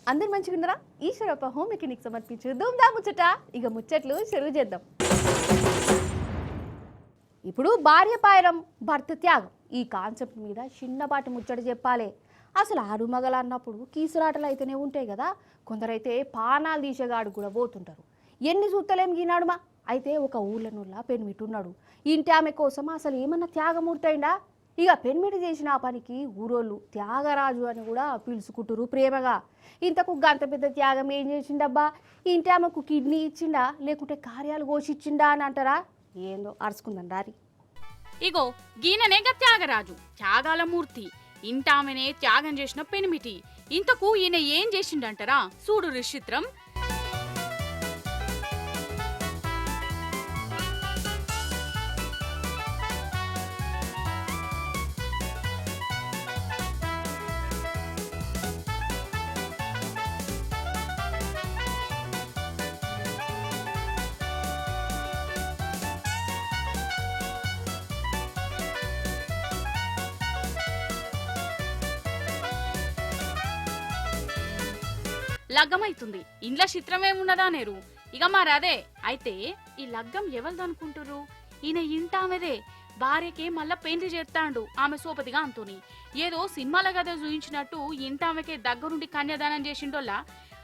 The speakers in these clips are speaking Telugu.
అందరు మంచిగున్నారా? ఈశ్వరప్ప హోమ్ మెకానిక్ సమర్పించు ధూమ్దా ముచ్చట. ఇక ముచ్చట్లు చెరువు చేద్దాం. ఇప్పుడు భార్య పాయరం భర్త త్యాగం ఈ కాన్సెప్ట్ మీద చిన్నపాటి ముచ్చట చెప్పాలి. అసలు ఆరుమగలు అన్నప్పుడు కీసులాటలు అయితేనే ఉంటాయి కదా. కొందరైతే పానాలు తీసేగాడు కూడా పోతుంటారు. ఎన్ని చూస్తలేం గీనాడుమా. అయితే ఒక ఊళ్ళనుల్లా పెనిమిట్టున్నాడు. ఇంటి ఆమె కోసం అసలు ఏమన్నా త్యాగమూర్తయిందా? ఇక పెనిమిటి చేసిన ఆ పనికి ఊరోళ్ళు త్యాగరాజు అని కూడా పిలుచుకుంటారు ప్రేమగా. ఇంతకు గంత పెద్ద త్యాగం ఏం చేసిండబ్బా? ఇంటి ఆమెకు కిడ్నీ ఇచ్చిండా లేకుంటే కార్యాలు కోసిచ్చిండా అని అంటారా? ఏందో అరుచుకుందాం రారి. ఇగో గీననేగ త్యాగరాజు, త్యాగాల మూర్తి. ఇంటామెనే త్యాగం చేసిన పెనిమిటి. ఇంతకు ఈయన ఏం చేసిండంటారా? చూడు రిషిత్రం. లగ్గమైతుంది, ఇండ్ల చిత్రమేమున్నదా నేరు. ఇక మారదే. అయితే ఈ లగ్గం ఎవరిదనుకుంటురు? ఈయన ఇంటామెదే. భార్యకే మళ్ళా పెండ్లి చేస్తాండు ఆమె సోపతిగా అంతోని. ఏదో సినిమాల కథ చూయించినట్టు ఇంటామెకే దగ్గరుండి కన్యాదానం చేసిండోల్లా.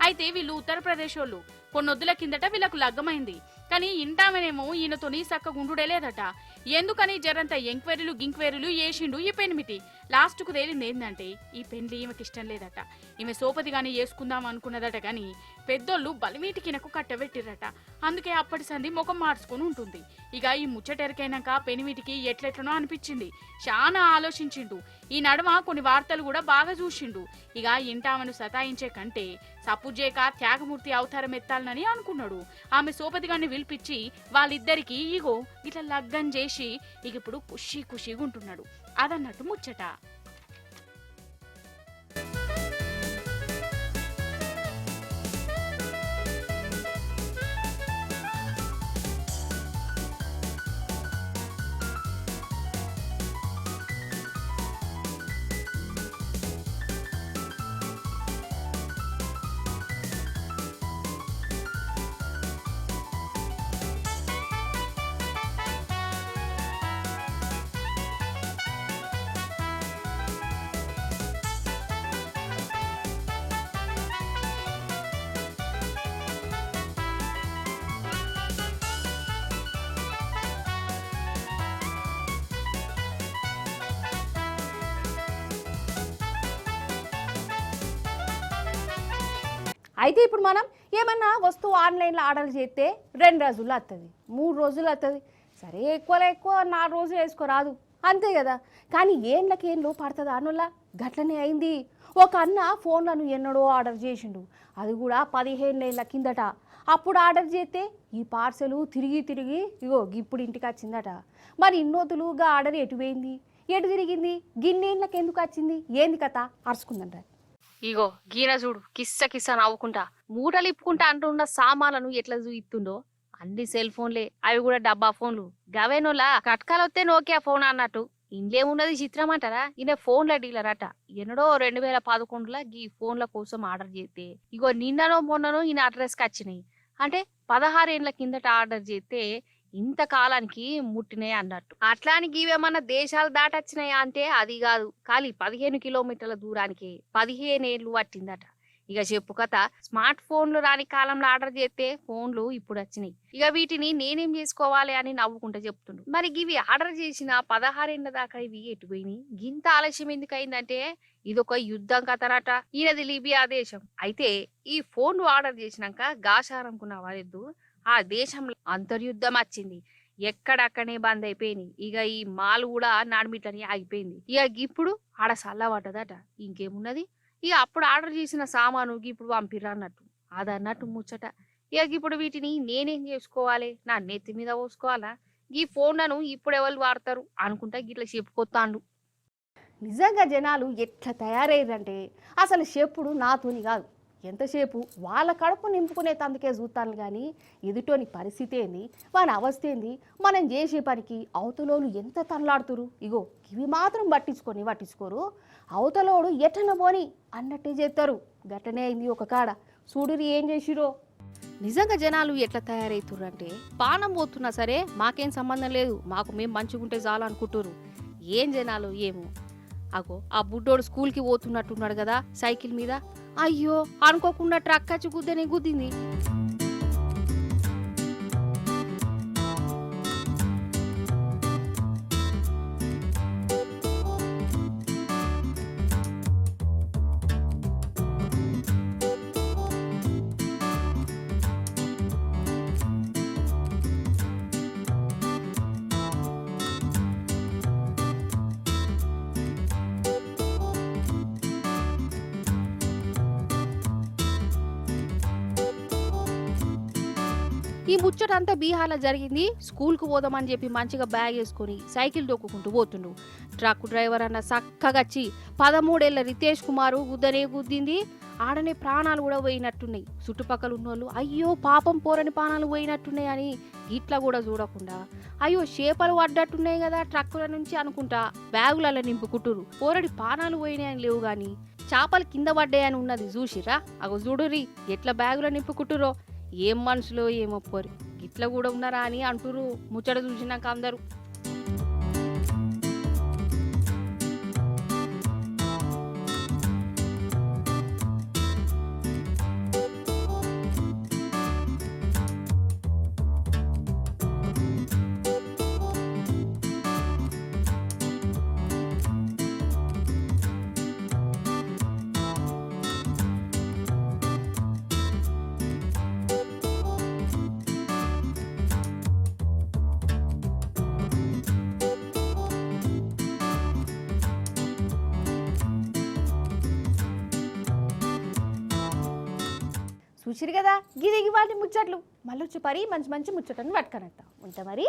అయితే వీళ్ళు ఉత్తరప్రదేశ్ వాళ్ళు. కొన్నొద్దుల కిందట వీళ్ళకు లగ్గమైంది. కానీ ఇంటామెనేమో ఈయనతోని సక్కగుండుడే లేదట. ఎందుకని జరంత ఎంక్వైరీలు గింక్వైరీలు చేసిండు ఈ పెనిమిటి. లాస్ట్కు తేలింది ఏంటంటే ఈ పెండ్లి ఈమెకి ఇష్టం లేదట. ఈమె సోపతి గాని వేసుకుందాం అనుకున్నదట. గాని పెద్దోళ్ళు బలిమీటికినకు కట్టబెట్టిరట. అందుకే అప్పటి సంధి ముఖం మార్చుకుని ఉంటుంది. ఇక ఈ ముచ్చటెరకైనాక పెనిమిటికి ఎట్లెట్లనో అనిపించింది. చాలా ఆలోచించిండు. ఈ నడుమ కొన్ని వార్తలు కూడా బాగా చూసిండు. ఇక ఇంటామెను సతాయించే కంటే సప్పుజేక త్యాగమూర్తి అవతారం ఎత్తాలని అనుకున్నాడు. ఆమె సోపతిగాన్ని పిలిపించి వాళ్ళిద్దరికి ఇగో ఇట్లా లగ్గం చేసి ఇక ఇప్పుడు ఖుషీగా ఉంటున్నాడు. అదన్నట్టు ముచ్చట. అయితే ఇప్పుడు మనం ఏమన్నా వస్తువు ఆన్లైన్లో ఆర్డర్ చేస్తే 2 రోజుల్లో వస్తుంది, 3 రోజులు వస్తుంది. సరే ఎక్కువలో ఎక్కువ 4 రోజులు వేసుకోరాదు, అంతే కదా. కానీ ఏండ్లకేండ్లు పడుతుంది అనుల్లా. గట్లనే అయింది. ఒక అన్న ఫోన్లను ఎన్నడో ఆర్డర్ చేసిండు. అది కూడా 15 ఏళ్ళ కిందట. అప్పుడు ఆర్డర్ చేస్తే ఈ పార్సెలు తిరిగి ఇగో ఇప్పుడు ఇంటికి వచ్చిందట. మరి ఇన్నోతులుగా ఆర్డర్ ఎటు పోయింది, ఎటు తిరిగింది, గిన్నేళ్ళకి ఎందుకు వచ్చింది, ఏంది కథ అరుచుకుందంట. ఇగో గీన చూడు, కిస్స నవ్వుకుంటా మూటలు ఇప్పుకుంటా అంటున్న సామాన్లను ఎట్లా చూయిస్తుండో. అన్ని సెల్ ఫోన్లే, అవి కూడా డబ్బా ఫోన్లు. గవేనోలా కట్కాలొస్తే నోకియా ఫోన్ అన్నట్టు. ఇండ్లేమున్నది చిత్రం అంటారా? ఈయన ఫోన్ల డీలర్ అట. ఎన్నడో 2011లా ఈ ఫోన్ల కోసం ఆర్డర్ చేస్తే ఇగో నిన్ననో మొన్ననో ఈయన అడ్రస్కి వచ్చినాయి. అంటే 16 ఏళ్ల కిందట ఆర్డర్ చేస్తే ఇంత కాలానికి ముట్టినాయి అన్నట్టు. అట్లానికి ఇవేమన్నా దేశాలు దాటొచ్చినాయా అంటే అది కాదు. ఖాళీ 15 కిలోమీటర్ల దూరానికి 15 ఏళ్ళు పట్టిందట. ఇక చెప్పు కథ. స్మార్ట్ ఫోన్లు రాని కాలంలో ఆర్డర్ చేస్తే ఫోన్లు ఇప్పుడు వచ్చినాయి. ఇక వీటిని నేనేం చేసుకోవాలి అని నవ్వుకుంటూ చెప్తుండు. మరి ఇవి ఆర్డర్ చేసిన 16 ఏళ్ల దాకా ఇవి ఎటుపోయినాయి? గింత ఆలస్యం ఎందుకు అయిందంటే ఇదొక యుద్ధం కథనట. ఈయనది లిబియా దేశం. అయితే ఈ ఫోన్లు ఆర్డర్ చేసినాక గాశారనుకున్న వారిద్దు ఆ దేశంలో అంతర్యుద్ధం వచ్చింది. ఎక్కడక్కడనే బంద్ అయిపోయినాయి. ఇక ఈ మాల్ కూడా నాడిమిట్లని ఆగిపోయింది. ఇక ఇప్పుడు ఆడ సల్లబడ్డదట. ఇంకేమున్నది, ఇక అప్పుడు ఆర్డర్ చేసిన సామాను ఇప్పుడు పంపిర్రు అన్నట్టు. అదన్నట్టు ముచ్చట. ఇక ఇప్పుడు వీటిని నేనేం చేసుకోవాలి? నా నెత్తి మీద పోసుకోవాలా? ఈ ఫోన్లను ఇప్పుడు ఎవరు వాడతారు అనుకుంటా గిట్లా చెప్పుకొస్తాండు. నిజంగా జనాలు ఎట్లా తయారయ్యారంటే అసలు చెప్పుడు నాతోని కాదు, ఎంతసేపు వాళ్ళ కడుపు నింపుకునే తందుకే చూస్తాను కానీ ఎదుటోని పరిస్థితి ఏంది వాని అవస్థ ఏంది మనం చేసే పనికి అవతలోళ్ళు ఎంత తనలాడుతురు ఇగో ఇవి మాత్రం పట్టించుకోరు అవతలోడు ఎటన పోని అన్నట్టే చేస్తారు. గట్టనే అయింది ఒక కాడ చూడురి ఏం చేసిరో. నిజంగా జనాలు ఎట్లా తయారవుతుర్రు అంటే పానం పోతున్నా సరే మాకేం సంబంధం లేదు, మాకు మేము మంచిగుంటే చాలు అనుకుంటురు. ఏం జనాలు ఏమో. అగో ఆ బుడ్డోడు స్కూల్కి పోతున్నట్టున్నాడు కదా సైకిల్ మీద, అయ్యో అనుకోకుండా ట్రక్ వచ్చి గుద్దింది. ఈ ముచ్చట అంతా బీహార్లో జరిగింది. స్కూల్కు పోదామని చెప్పి మంచిగా బ్యాగ్ వేసుకొని సైకిల్ దొక్కుంటూ పోతుండు. ట్రక్ డ్రైవర్ అన్న చక్కగచ్చి 13 ఏళ్ల రితేష్ కుమారు గుద్దింది. ఆడనే ప్రాణాలు కూడా పోయినట్టున్నాయి. చుట్టుపక్కల ఉన్నోళ్ళు అయ్యో పాపం పోరని ప్రాణాలు పోయినట్టున్నాయి అని ఇట్లా కూడా చూడకుండా అయ్యో చేపలు పడ్డట్టున్నాయి కదా ట్రక్కుల నుంచి అనుకుంటా బ్యాగులలో నింపుకుంటురు. పోరడి ప్రాణాలు పోయినాయని లేవు గాని చేపలు కింద పడ్డాయని ఉన్నది చూసిరా. అగో చూడురి ఎట్లా బ్యాగులో నింపుకుంటురో. ఏం మనుషులో ఏమో పోరి ఇట్లా కూడా ఉన్నారా అని అంటురు ముచ్చట చూసినాక అందరూ. చూసిరు కదా గిదిగి వాటి ముచ్చట్లు. మళ్ళీ వచ్చి పరి మంచి మంచి ముచ్చటని పట్టుకొని వస్తాం. ఉంటా మరి.